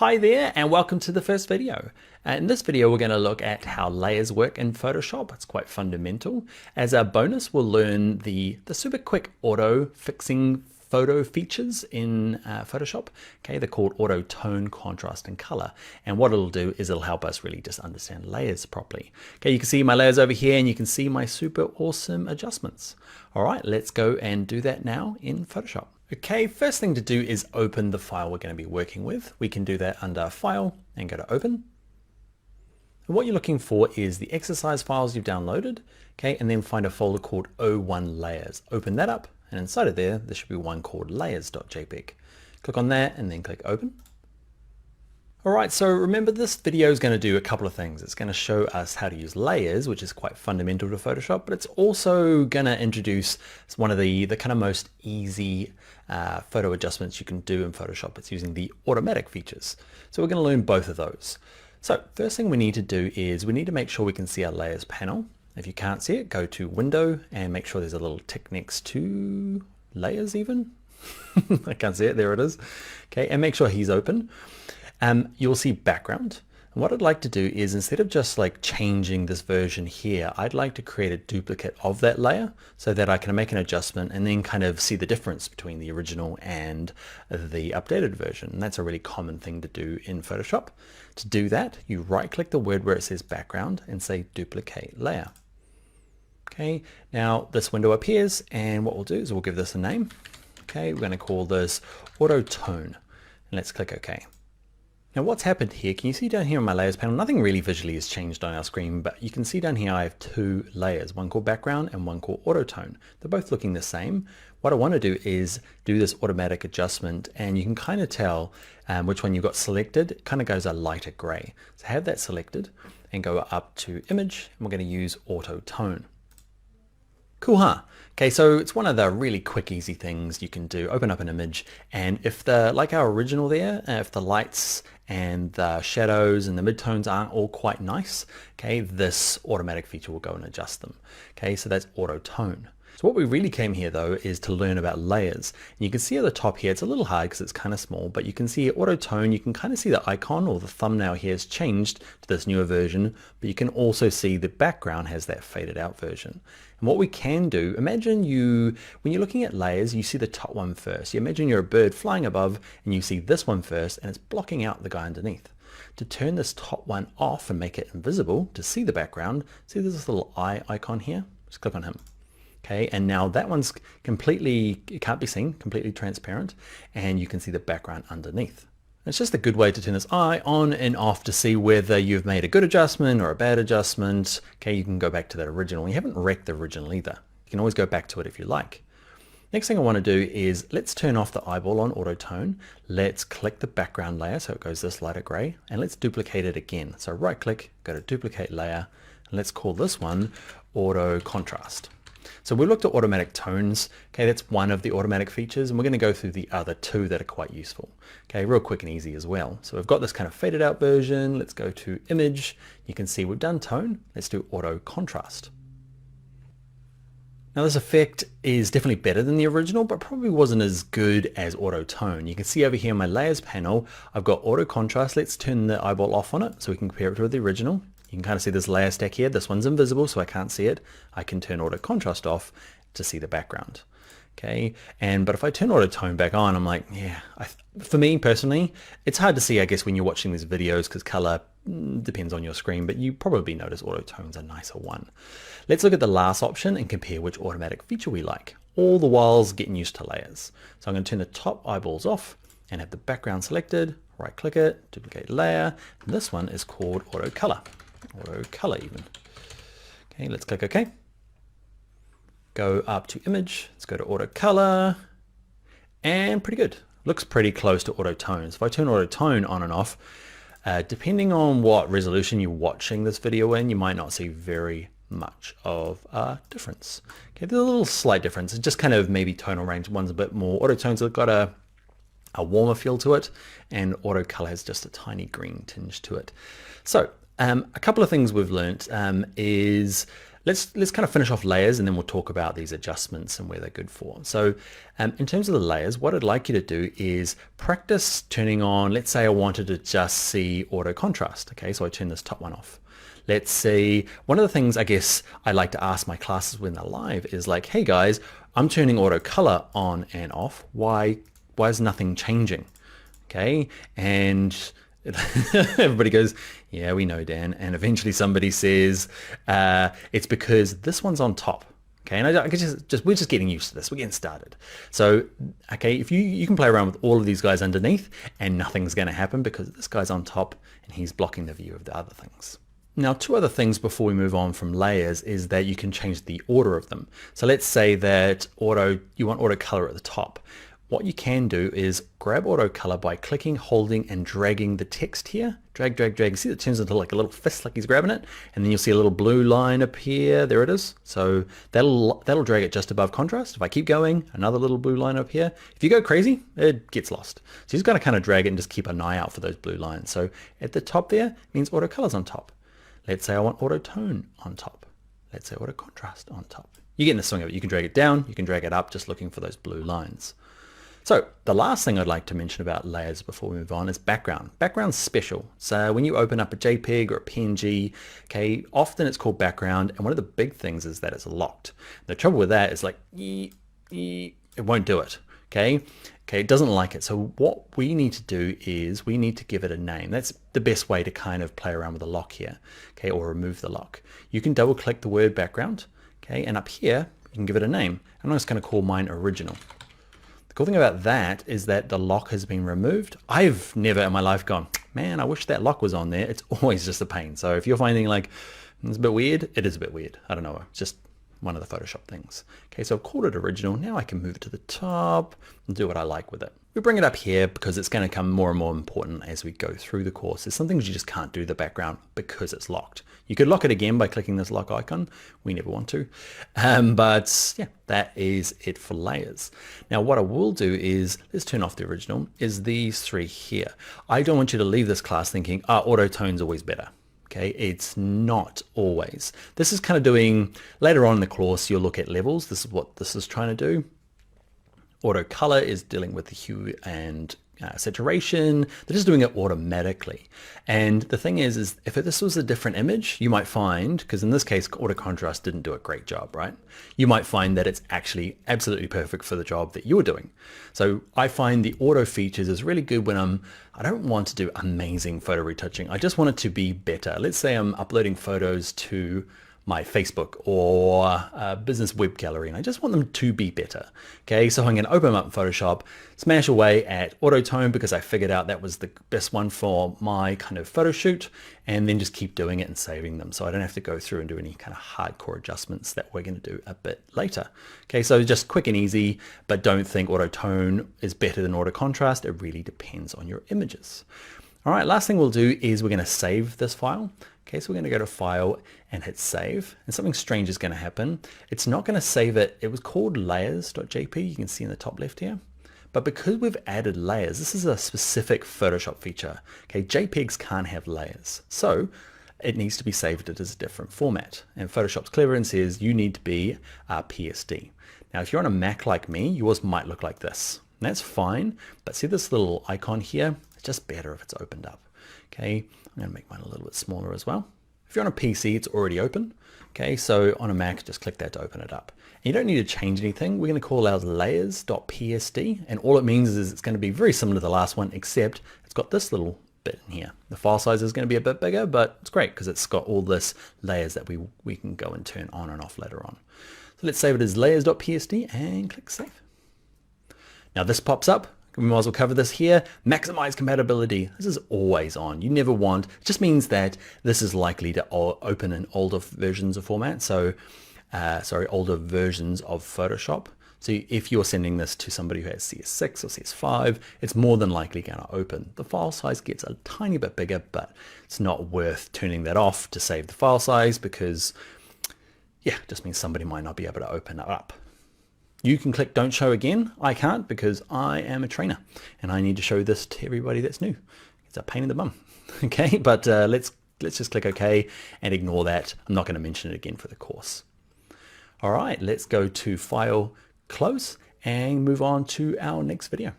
Hi there and welcome to the first video. In this video we're going to look at how layers work in Photoshop. It's quite fundamental. As a bonus we'll learn the super quick auto fixing photo features in Photoshop. Okay, they're called auto tone, contrast and color. And what it'll do is it'll help us really just understand layers properly. Okay, you can see my layers over here and you can see my super awesome adjustments. All right, let's go and do that now in Photoshop. Okay, first thing to do is open the file we're going to be working with. We can do that under File and go to Open. And what you're looking for is the exercise files you've downloaded, okay, and then find a folder called O1 Layers. Open that up, and inside of there should be one called layers.jpg. Click on that and then click Open. All right, so remember this video is going to do a couple of things. It's going to show us how to use layers, which is quite fundamental to Photoshop, but it's also going to introduce one of the kind of most easy photo adjustments you can do in Photoshop. It's using the automatic features. So we're going to learn both of those. So first thing we need to do is we need to make sure we can see our layers panel. If you can't see it, go to Window and make sure there's a little tick next to layers even. I can't see it, there it is. Okay, and make sure he's open. You'll see background. And what I'd like to do is instead of just like changing this version here, I'd like to create a duplicate of that layer so that I can make an adjustment and then kind of see the difference between the original and the updated version. And that's a really common thing to do in Photoshop. To do that, you right click the word where it says background and say duplicate layer. Okay, now this window appears and what we'll do is we'll give this a name. Okay, we're going to call this auto tone and let's click OK. Now what's happened here, can you see down here on my layers panel, nothing really visually has changed on our screen, but you can see down here I have two layers, one called background and one called auto tone. They're both looking the same. What I want to do is do this automatic adjustment and you can kind of tell which one you've got selected. It kind of goes a lighter gray. So have that selected and go up to image and we're going to use auto tone. Cool, huh? Okay, so it's one of the really quick, easy things you can do. Open up an image, and if like our original there, if the lights and the shadows and the midtones aren't all quite nice, okay, this automatic feature will go and adjust them. Okay, so that's auto tone. So what we really came here though is to learn about layers. And you can see at the top here, it's a little hard because it's kind of small, but you can see auto tone, you can kind of see the icon or the thumbnail here has changed to this newer version, but you can also see the background has that faded out version. And what we can do, imagine when you're looking at layers, you see the top one first. You imagine you're a bird flying above and you see this one first and it's blocking out the guy underneath. To turn this top one off and make it invisible, to see the background, see there's this little eye icon here, just click on him. Okay, and now that one's completely, it can't be seen, completely transparent, and you can see the background underneath. It's just a good way to turn this eye on and off to see whether you've made a good adjustment or a bad adjustment. Okay, you can go back to that original. You haven't wrecked the original either. You can always go back to it if you like. Next thing I want to do is let's turn off the eyeball on auto tone. Let's click the background layer so it goes this lighter gray, and let's duplicate it again. So right click, go to duplicate layer, and let's call this one auto contrast. So we looked at automatic tones. Okay, that's one of the automatic features, and we're going to go through the other two that are quite useful. Okay, real quick and easy as well. So we've got this kind of faded out version. Let's go to image. You can see we've done tone. Let's do auto contrast. Now this effect is definitely better than the original, but probably wasn't as good as auto tone. You can see over here in my layers panel, I've got auto contrast. Let's turn the eyeball off on it so we can compare it to the original. You can kind of see this layer stack here. This one's invisible, so I can't see it. I can turn auto contrast off to see the background. Okay, but if I turn auto tone back on, I'm like, yeah, for me personally, it's hard to see, I guess, when you're watching these videos because color depends on your screen, but you probably notice auto tone's a nicer one. Let's look at the last option and compare which automatic feature we like, all the while getting used to layers. So I'm going to turn the top eyeballs off and have the background selected, right click it, duplicate layer, and this one is called auto color. Auto color even. Okay, let's click OK. Go up to image, let's go to auto color, and pretty good. Looks pretty close to auto tone. So if I turn auto tone on and off, depending on what resolution you're watching this video in, you might not see very much of a difference. Okay, there's a little slight difference. It's just kind of maybe tonal range. One's a bit more, auto tone's got a warmer feel to it, and auto color has just a tiny green tinge to it. So a couple of things we've learned is let's kind of finish off layers, and then we'll talk about these adjustments and where they're good for. So in terms of the layers, what I'd like you to do is practice turning on, let's say I wanted to just see auto contrast. Okay, so I turn this top one off. Let's see, one of the things I guess I like to ask my classes when they're live is like, hey guys, I'm turning auto color on and off. Why is nothing changing? Okay, and everybody goes, yeah, we know, Dan. And eventually somebody says, it's because this one's on top. Okay, and I just we're just getting used to this. We're getting started. So, okay, if you can play around with all of these guys underneath, and nothing's going to happen because this guy's on top and he's blocking the view of the other things. Now, two other things before we move on from layers is that you can change the order of them. So let's say that you want auto color at the top. What you can do is grab auto color by clicking, holding, and dragging the text here. Drag, drag, drag. See, it turns into like a little fist, like he's grabbing it. And then you'll see a little blue line appear. There it is. So that'll drag it just above contrast. If I keep going, another little blue line up here. If you go crazy, it gets lost. So you just got to kind of drag it and just keep an eye out for those blue lines. So at the top there means auto color's on top. Let's say I want auto tone on top. Let's say auto contrast on top. You get in the swing of it. You can drag it down, you can drag it up, just looking for those blue lines. So the last thing I'd like to mention about layers before we move on is background. Background's special. So when you open up a JPEG or a PNG, okay, often it's called background, and one of the big things is that it's locked. The trouble with that is like, it won't do it. Okay, it doesn't like it. So what we need to do is we need to give it a name. That's the best way to kind of play around with the lock here, okay, or remove the lock. You can double click the word background, okay, and up here you can give it a name. I'm just going to call mine original. The cool thing about that is that the lock has been removed. I've never in my life gone, man, I wish that lock was on there. It's always just a pain. So if you're finding like it's a bit weird, it is a bit weird. I don't know, it's just one of the Photoshop things. Okay, so I've called it original. Now I can move it to the top and do what I like with it. We bring it up here because it's going to become more and more important as we go through the course. There's some things you just can't do the background because it's locked. You could lock it again by clicking this lock icon. We never want to. But yeah, that is it for layers. Now what I will do is, let's turn off the original, is these three here. I don't want you to leave this class thinking, auto tone's always better. Okay, it's not always. This is kind of doing, later on in the course, you'll look at levels. This is what this is trying to do. Auto color is dealing with the hue and saturation. They're just doing it automatically. And the thing is if this was a different image, you might find, because in this case, auto contrast didn't do a great job, right? You might find that it's actually absolutely perfect for the job that you were doing. So I find the auto features is really good when I don't want to do amazing photo retouching. I just want it to be better. Let's say I'm uploading photos to my Facebook or a business web gallery, and I just want them to be better. Okay, so I'm going to open them up in Photoshop, smash away at auto tone because I figured out that was the best one for my kind of photo shoot, and then just keep doing it and saving them so I don't have to go through and do any kind of hardcore adjustments that we're going to do a bit later. Okay, so just quick and easy, but don't think auto tone is better than auto contrast. It really depends on your images. All right, last thing we'll do is we're going to save this file. Okay, so we're going to go to File and hit Save, and something strange is going to happen. It's not going to save it. It was called layers.jpg, you can see in the top left here. But because we've added layers, this is a specific Photoshop feature. Okay, JPEGs can't have layers, so it needs to be saved as a different format. And Photoshop's clever and says you need to be PSD. Now, if you're on a Mac like me, yours might look like this. And that's fine, but see this little icon here? It's just better if it's opened up. Okay, I'm going to make mine a little bit smaller as well. If you're on a PC, it's already open. Okay, so on a Mac, just click that to open it up. And you don't need to change anything. We're going to call ours layers.psd, and all it means is it's going to be very similar to the last one, except it's got this little bit in here. The file size is going to be a bit bigger, but it's great because it's got all this layers that we can go and turn on and off later on. So let's save it as layers.psd and click Save. Now this pops up. We might as well cover this here. Maximize compatibility. This is always on. You never want, it just means that this is likely to open in older versions of format. So, older versions of Photoshop. So if you're sending this to somebody who has CS6 or CS5, it's more than likely going to open. The file size gets a tiny bit bigger, but it's not worth turning that off to save the file size because, yeah, it just means somebody might not be able to open it up. You can click Don't Show Again. I can't because I am a trainer and I need to show this to everybody that's new. It's a pain in the bum. Okay, but let's let's just click OK and ignore that. I'm not going to mention it again for the course. All right, let's go to File, Close, and move on to our next video.